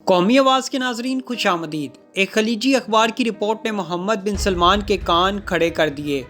कौमी आवाज़ के नाजरीन खुश आमदीद। एक खलीजी अखबार की रिपोर्ट ने मोहम्मद बिन सलमान के कान खड़े कर दिए।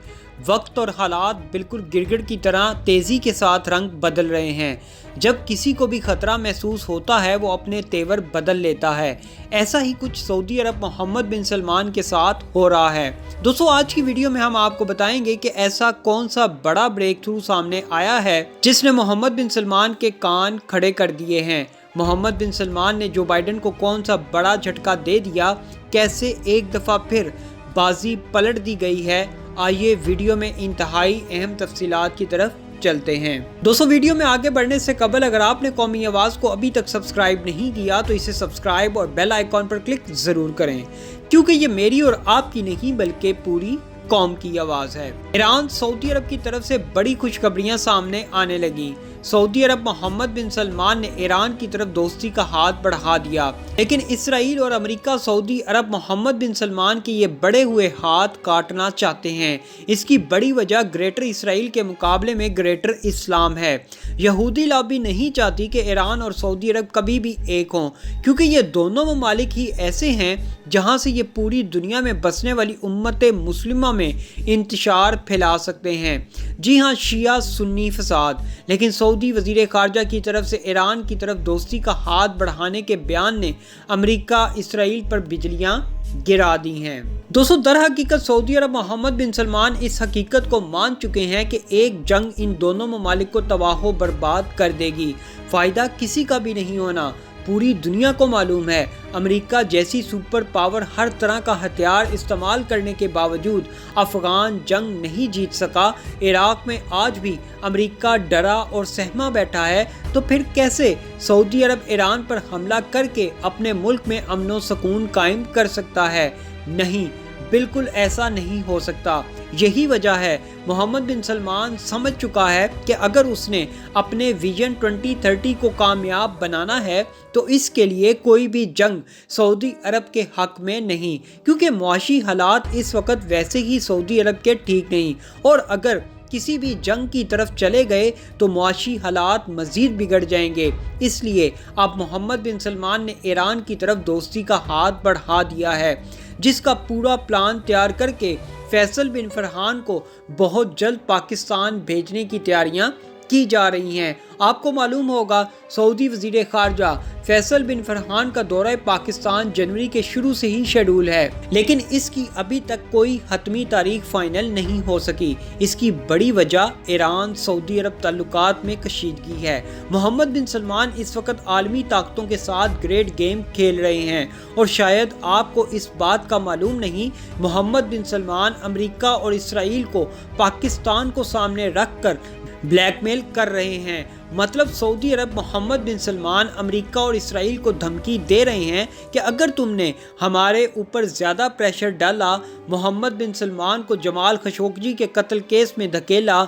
वक्त और हालात बिल्कुल गिरगिट की तरह तेज़ी के साथ रंग बदल रहे हैं। जब किसी को भी ख़तरा महसूस होता है वो अपने तेवर बदल लेता है। ऐसा ही कुछ सऊदी अरब मोहम्मद बिन सलमान के साथ हो रहा है। दोस्तों, आज की वीडियो में हम आपको बताएंगे कि ऐसा कौन सा बड़ा ब्रेक थ्रू सामने आया है जिसने मोहम्मद बिन सलमान के कान खड़े कर दिए हैं। मोहम्मद बिन सलमान ने जो बाइडन को कौन सा बड़ा झटका दे दिया, कैसे एक दफ़ा फिर बाजी पलट दी गई है। आइए वीडियो में इंतहाई अहम तफसीलात की तरफ चलते हैं। दोस्तों, वीडियो में आगे बढ़ने से कबल अगर आपने कौमी आवाज़ को अभी तक सब्सक्राइब नहीं किया तो इसे सब्सक्राइब और बेल आइकॉन पर क्लिक ज़रूर करें, क्योंकि ये मेरी और आपकी नहीं बल्कि पूरी कौम की आवाज़ है। ईरान सऊदी अरब की तरफ से बड़ी खुशखबरियां सामने आने लगी। सऊदी अरब मोहम्मद बिन सलमान ने ईरान की तरफ दोस्ती का हाथ बढ़ा दिया, लेकिन इसराइल और अमेरिका सऊदी अरब मोहम्मद बिन सलमान के ये बढ़े हुए हाथ काटना चाहते हैं। इसकी बड़ी वजह ग्रेटर इसराइल के मुकाबले में ग्रेटर इस्लाम है। यहूदी लॉबी नहीं चाहती कि ईरान और सऊदी अरब कभी भी एक हों, क्योंकि ये दोनों ममालिक ही ऐसे हैं जहां से ये पूरी दुनिया में बसने वाली उम्मत मुस्लिमा में इंतशार फैला सकते हैं। जी हाँ, शिया सुन्नी फसाद। लेकिन सऊदी वज़ीर ख़ारजा की तरफ से ईरान की तरफ दोस्ती का हाथ बढ़ाने के बयान ने अमेरिका इसराइल पर बिजलियां गिरा दी हैं। दोस्तों, दर हकीकत सऊदी अरब मोहम्मद बिन सलमान इस हकीकत को मान चुके हैं कि एक जंग इन दोनों ममालिक को तबाह बर्बाद कर देगी। फ़ायदा किसी का भी नहीं होना। पूरी दुनिया को मालूम है अमेरिका जैसी सुपर पावर हर तरह का हथियार इस्तेमाल करने के बावजूद अफगान जंग नहीं जीत सका। इराक में आज भी अमेरिका डरा और सहमा बैठा है, तो फिर कैसे सऊदी अरब ईरान पर हमला करके अपने मुल्क में अमन व सुकून कायम कर सकता है? नहीं, बिल्कुल ऐसा नहीं हो सकता। यही वजह है मोहम्मद बिन सलमान समझ चुका है कि अगर उसने अपने विजन 2030 को कामयाब बनाना है तो इसके लिए कोई भी जंग सऊदी अरब के हक में नहीं, क्योंकि मुआशी हालात इस वक्त वैसे ही सऊदी अरब के ठीक नहीं, और अगर किसी भी जंग की तरफ चले गए तो मुआशी हालात मज़ीद बिगड़ जाएंगे। इसलिए अब मोहम्मद बिन सलमान ने ईरान की तरफ दोस्ती का हाथ बढ़ा दिया है, जिसका पूरा प्लान तैयार करके फैसल बिन फरहान को बहुत जल्द पाकिस्तान भेजने की तैयारियां की जा रही हैं। आपको मालूम होगा सऊदी वज़ीर ख़ारजा फैसल बिन फरहान का दौरा पाकिस्तान जनवरी के शुरू से ही शेड्यूल है, लेकिन इसकी अभी तक कोई हतमी तारीख फाइनल नहीं हो सकी। इसकी बड़ी वजह ईरान सऊदी अरब ताल्लुकात में कशीदगी है। मोहम्मद बिन सलमान इस वक्त आलमी ताकतों के साथ ग्रेट गेम खेल रहे हैं, और शायद आपको इस बात का मालूम नहीं, मोहम्मद बिन सलमान अमेरिका और इसराइल को पाकिस्तान को सामने रख कर ब्लैकमेल कर रहे हैं। मतलब सऊदी अरब मोहम्मद बिन सलमान अमेरिका और इसराइल को धमकी दे रहे हैं कि अगर तुमने हमारे ऊपर ज़्यादा प्रेशर डाला, मोहम्मद बिन सलमान को जमाल खशोगी के कत्ल केस में धकेला,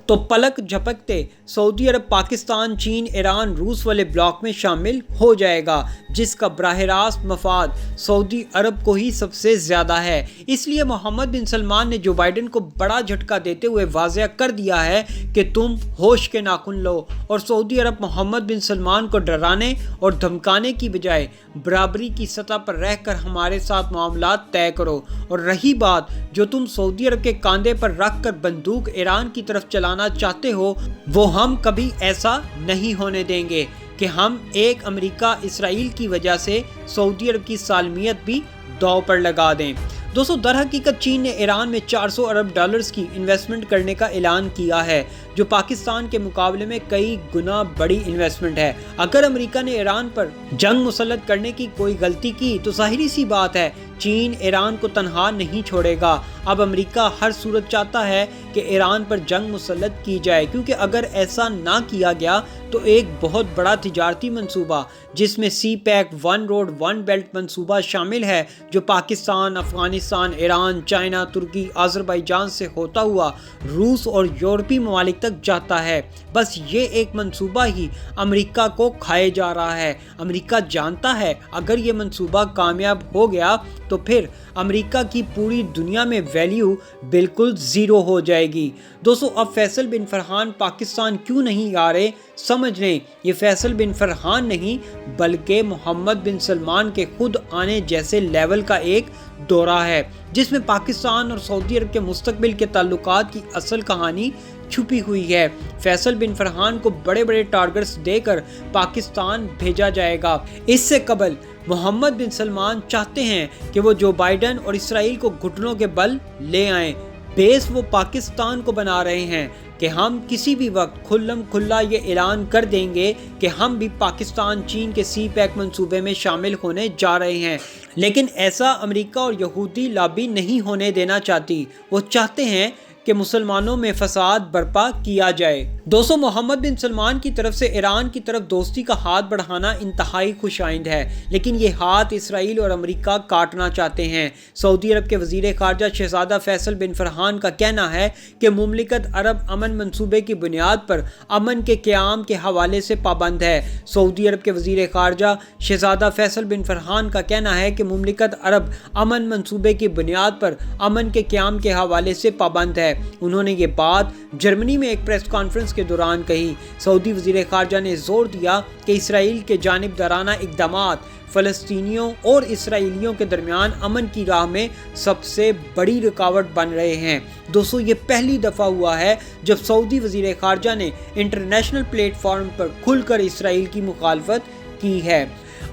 तो पलक झपकते सऊदी अरब पाकिस्तान, चीन, ईरान, रूस वाले ब्लॉक में शामिल हो जाएगा, जिसका बराह रास्त मफाद सऊदी अरब को ही सबसे ज़्यादा है। इसलिए मोहम्मद बिन सलमान ने जो बाइडन को बड़ा झटका देते हुए वाज़ेह कर दिया है कि तुम होश के नाखुन लो, और सऊदी अरब मोहम्मद बिन सलमान को डराने और धमकाने की बजाय बराबरी की सतह पर रहकर हमारे साथ मामलात तय करो। और रही बात जो तुम सऊदी अरब के कांधे पर रख कर बंदूक ईरान की तरफ चलाना चाहते हो, वो हम कभी ऐसा नहीं होने देंगे कि हम एक अमेरिका इसराइल की वजह से सऊदी अरब की सालमियत भी दांव पर लगा दें। दोस्तों, दर हकीकत चीन ने ईरान में 400 अरब डॉलर्स की इन्वेस्टमेंट करने का ऐलान किया है, जो पाकिस्तान के मुकाबले में कई गुना बड़ी इन्वेस्टमेंट है। अगर अमेरिका ने ईरान पर जंग मुसल्लत करने की कोई गलती की तो जाहिर सी बात है चीन ईरान को तनहा नहीं छोड़ेगा। अब अमेरिका हर सूरत चाहता है कि ईरान पर जंग मुसल्लत की जाए, क्योंकि अगर ऐसा ना किया गया तो एक बहुत बड़ा तिजारती मंसूबा जिसमें सी पैक 1 रोड 1 बेल्ट मंसूबा शामिल है, जो पाकिस्तान, अफगानिस्तान, ईरान, चाइना, तुर्की, अज़रबैजान से होता हुआ रूस और यूरोपीय ममालिक تک جاتا ہے۔ بس یہ ایک منصوبہ ہی امریکہ کو کھائے جا رہا ہے۔ امریکہ جانتا ہے اگر یہ منصوبہ کامیاب ہو گیا تو پھر امریکہ کی پوری دنیا میں ویلیو بالکل زیرو ہو جائے گی۔ دوستو، اب فیصل بن فرحان پاکستان کیوں نہیں آ رہے سمجھ لیں، یہ فیصل بن فرحان نہیں بلکہ محمد بن سلمان کے خود آنے جیسے لیول کا ایک دورہ ہے، جس میں پاکستان اور سعودی عرب کے مستقبل کے تعلقات کی اصل کہانی چھپی ہوئی ہے۔ فیصل بن فرحان کو بڑے بڑے ٹارگٹس دے کر پاکستان بھیجا جائے گا۔ اس سے قبل محمد بن سلمان چاہتے ہیں کہ وہ جو بائیڈن اور اسرائیل کو گھٹنوں کے بل لے آئیں۔ بیس وہ پاکستان کو بنا رہے ہیں کہ ہم کسی بھی وقت کھلم کھلا یہ اعلان کر دیں گے کہ ہم بھی پاکستان چین کے سی پیک منصوبے میں شامل ہونے جا رہے ہیں، لیکن ایسا امریکہ اور یہودی لابی نہیں ہونے دینا چاہتی۔ وہ چاہتے ہیں کہ مسلمانوں میں فساد برپا کیا جائے۔ دوستو، محمد بن سلمان کی طرف سے ایران کی طرف دوستی کا ہاتھ بڑھانا انتہائی خوش آئند ہے، لیکن یہ ہاتھ اسرائیل اور امریکہ کاٹنا چاہتے ہیں۔ سعودی عرب کے وزیر خارجہ شہزادہ فیصل بن فرحان کا کہنا ہے کہ مملکت عرب امن منصوبے کی بنیاد پر امن کے قیام کے حوالے سے پابند ہے۔ سعودی عرب کے وزیر خارجہ شہزادہ فیصل بن فرحان کا کہنا ہے کہ مملکت عرب امن منصوبے کی بنیاد پر امن کے قیام کے حوالے سے پابند ہے۔ انہوں نے یہ بات جرمنی میں ایک پریس کانفرنس کے دوران کہی۔ سعودی وزیر خارجہ نے زور دیا کہ اسرائیل کے جانبدارانہ اقدامات فلسطینیوں اور اسرائیلیوں کے درمیان امن کی راہ میں سب سے بڑی رکاوٹ بن رہے ہیں۔ دوستو، یہ پہلی دفعہ ہوا ہے جب سعودی وزیر خارجہ نے انٹرنیشنل پلیٹ فارم پر کھل کر اسرائیل کی مخالفت کی ہے۔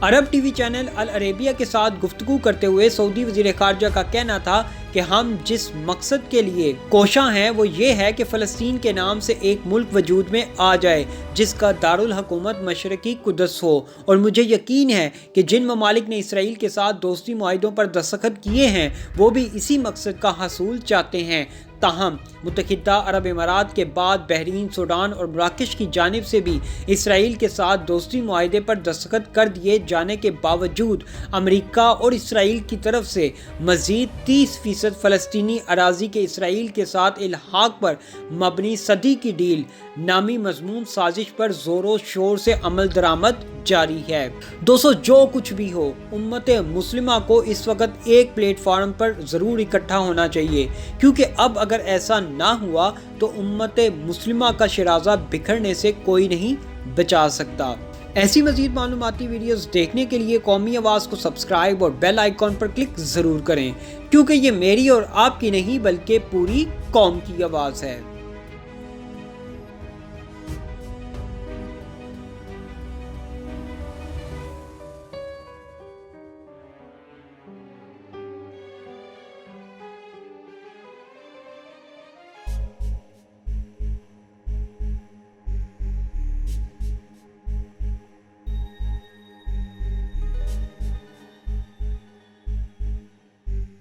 عرب ٹی وی چینل العربیہ کے ساتھ گفتگو کرتے ہوئے سعودی وزیر خارجہ کا کہنا تھا کہ ہم جس مقصد کے لیے کوشاں ہیں وہ یہ ہے کہ فلسطین کے نام سے ایک ملک وجود میں آ جائے جس کا دارالحکومت مشرقی قدس ہو، اور مجھے یقین ہے کہ جن ممالک نے اسرائیل کے ساتھ دوستی معاہدوں پر دستخط کیے ہیں وہ بھی اسی مقصد کا حصول چاہتے ہیں۔ تاہم متحدہ عرب امارات کے بعد بحرین، سوڈان اور مراکش کی جانب سے بھی اسرائیل کے ساتھ دوستی معاہدے پر دستخط کر دیے جانے کے باوجود امریکہ اور اسرائیل کی طرف سے مزید 30% فلسطینی اراضی کے اسرائیل کے ساتھ الحاق پر مبنی صدی کی ڈیل نامی مضمون سازش پر زور و شور سے عمل درآمد جاری ہے۔ دوستو، جو کچھ بھی ہو، امت مسلمہ کو اس وقت ایک پلیٹ فارم پر ضرور اکٹھا ہونا چاہیے، کیونکہ اب اگر ایسا نہ ہوا تو امت مسلمہ کا شیرازہ بکھرنے سے کوئی نہیں بچا سکتا۔ ایسی مزید معلوماتی ویڈیوز دیکھنے کے لیے قومی آواز کو سبسکرائب اور بیل آئیکن پر کلک ضرور کریں، کیونکہ یہ میری اور آپ کی نہیں بلکہ پوری قوم کی آواز ہے۔